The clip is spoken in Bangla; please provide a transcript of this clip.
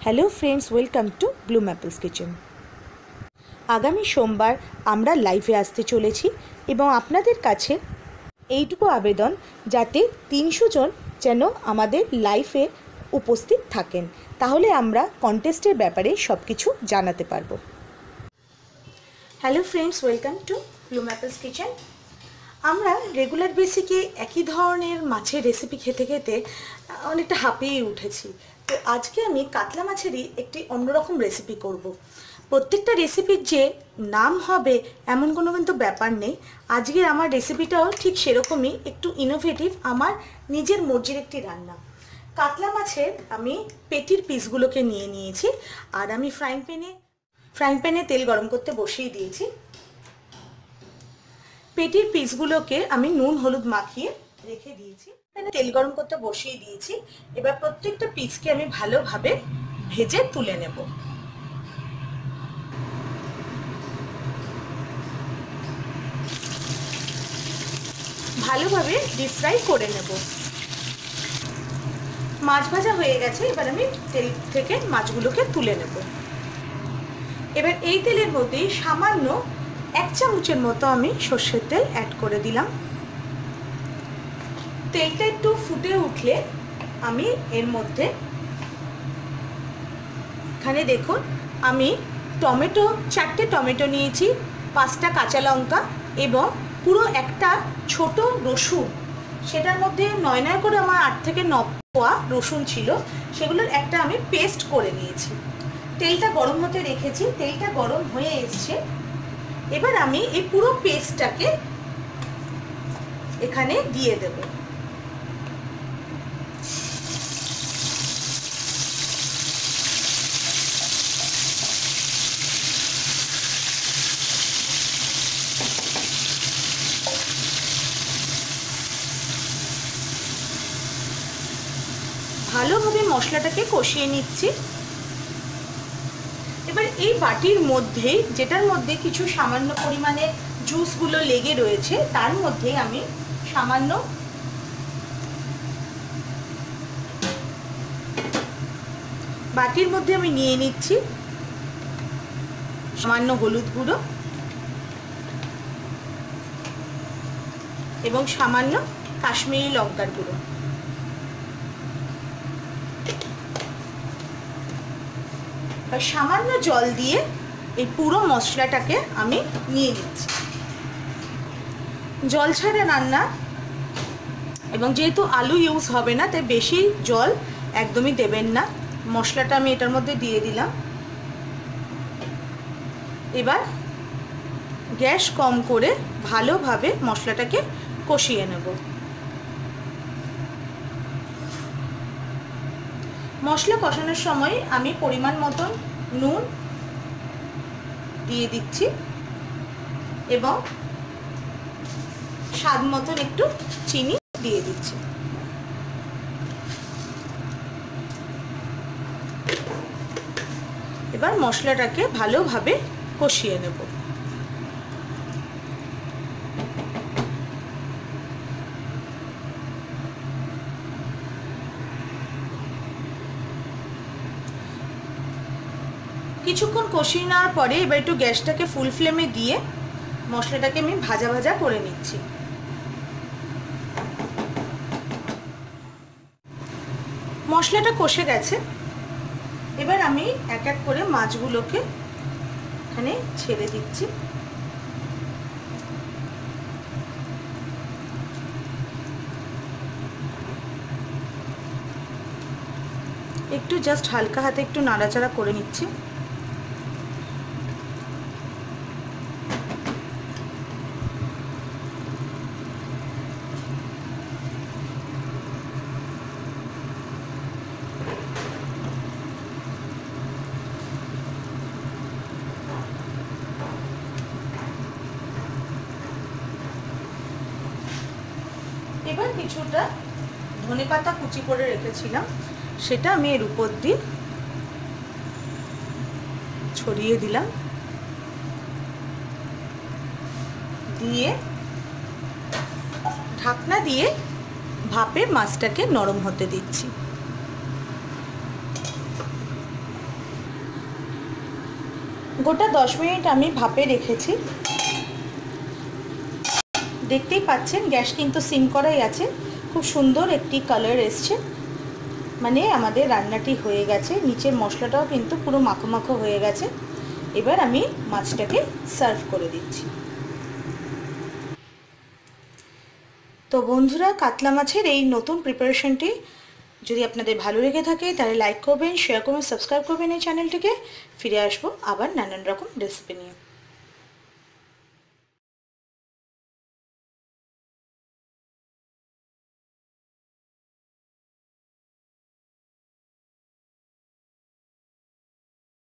Hello friends, welcome to bloom apples kitchen. আগামী সোমবার আমরা লাইভে আসতে চলেছি এবং আপনাদের কাছে এইটুকু আবেদন যাতে 300 জন যেন আমাদের লাইভে উপস্থিত থাকেন, তাহলে আমরা কন্টেস্টের ব্যাপারে সব কিছু জানাতে পারবো। Hello friends, welcome to bloom apples kitchen. আমরা রেগুলার বেসিকে একই ধরনের মাছের রেসিপি খেতে খেতে অনেকটা হাঁপিয়ে উঠেছি। তো আজকে আমি কাতলা মাছেরই একটি অন্যরকম রেসিপি করব। প্রত্যেকটা রেসিপির যে নাম হবে এমন কোনো কিন্তু ব্যাপার নেই। আজকের আমার রেসিপিটাও ঠিক সেরকমই, একটু ইনোভেটিভ, আমার নিজের মর্জির একটি রান্না। কাতলা মাছের আমি পেটির পিসগুলোকে নিয়ে নিয়েছি, আর আমি ফ্রাইং প্যানে তেল গরম করতে বসিয়ে দিয়েছি। পেটির পিসগুলোকে আমি নুন হলুদ মাখিয়ে রেখে দিয়েছি, তেল গরম করতে বসিয়ে দিয়েছি। এবার প্রত্যেকটা পিসকে আমি ভালোভাবে ভেজে তুলে নেব। ভালোভাবে ডিপ ফ্রাই করে নেব। মাছ ভাজা হয়ে গেছে, এবার আমি তেল থেকে মাছগুলোকে তুলে নেব। এবার এই তেলের মধ্যে সামান্য 1 চামচের মতো আমি সর্ষের তেল অ্যাড করে দিলাম। তেলটা একটু ফুটে উঠলে আমি এর মধ্যে, এখানে দেখুন আমি টমেটো 4টে টমেটো নিয়েছি, 5টা কাঁচা লঙ্কা এবং পুরো একটা ছোট রসুন, সেটার মধ্যে 9 করে আমার 8 থেকে 9 কোয়া রসুন ছিল, সেগুলোর একটা আমি পেস্ট করে নিয়েছি। তেলটা গরম হতে রেখেছি, তেলটা গরম হয়ে এসছে। এবার আমি এই পুরো পেস্টটাকে এখানে দিয়ে দেব। ভালোভাবে মশলাটাকে কষিয়ে নিচ্ছি। এবার এই বাটির মধ্যে, যেটার মধ্যে কিছু সামান্য পরিমাণে জুসগুলো লেগে রয়েছে, তার মধ্যে আমি সামান্য বাটির মধ্যে আমি নিয়ে নিচ্ছি সামান্য হলুদ গুঁড়ো এবং সামান্য কাশ্মীরি লঙ্কার গুঁড়ো। সামান্য জল দিয়ে এই পুরো মশলাটাকে আমি নিয়ে নিচ্ছি। জল ছাড়া রান্না, এবং যেহেতু আলু ইউজ হবে না তাই বেশি জল একদমই দেবেন না। মশলাটা আমি এটার মধ্যে দিয়ে দিলাম। এবার গ্যাস কম করে ভালোভাবে মশলাটাকে কষিয়ে নেব। মশলা কষানোর সময় আমি পরিমাণ মতন নুন দিয়ে দিচ্ছি এবং স্বাদ মতন একটু চিনি দিয়ে দিচ্ছি। এবার মশলাটাকে ভালোভাবে কষিয়ে নেব। কিছুক্ষণ কষিয়ে নেওয়ার পরে এবার একটু গ্যাসটাকে ফুল ফ্লেমে দিয়ে মশলাটাকে আমি ভাজা ভাজা করে নিচ্ছি। মশলাটা কষে গেছে, এবার আমি এক এক করে মাছগুলোকে এখানে ছেড়ে দিচ্ছি। একটু জাস্ট হালকা হাতে একটু নাড়াচাড়া করে নিচ্ছি। এবার কিছুটা ধনেপাতা কুচি করে রেখেছিলাম, সেটা আমি এর উপর দিয়ে ছড়িয়ে দিলাম। দিয়ে ঢাকনা দিয়ে ভাপে মাছটাকে নরম হতে দিচ্ছি। গোটা 10 মিনিট আমি ভাপে রেখেছি। দেখতেই পাচ্ছেন গ্যাস কিন্তু সিম করাই আছে। খুব সুন্দর একটি কালার এসছে, মানে আমাদের রান্নাটি হয়ে গেছে। নিচের মশলাটাও কিন্তু পুরো মাখো মাখো হয়ে গেছে। এবার আমি মাছটাকে সার্ভ করে দিচ্ছি। তো বন্ধুরা, কাতলা মাছের এই নতুন প্রিপারেশনটি যদি আপনাদের ভালো লেগে থাকে তাহলে লাইক করবেন, শেয়ার করবেন, সাবস্ক্রাইব করবেন এই চ্যানেলটিকে। ফিরে আসবো আবার নানান রকম রেসিপি নিয়ে।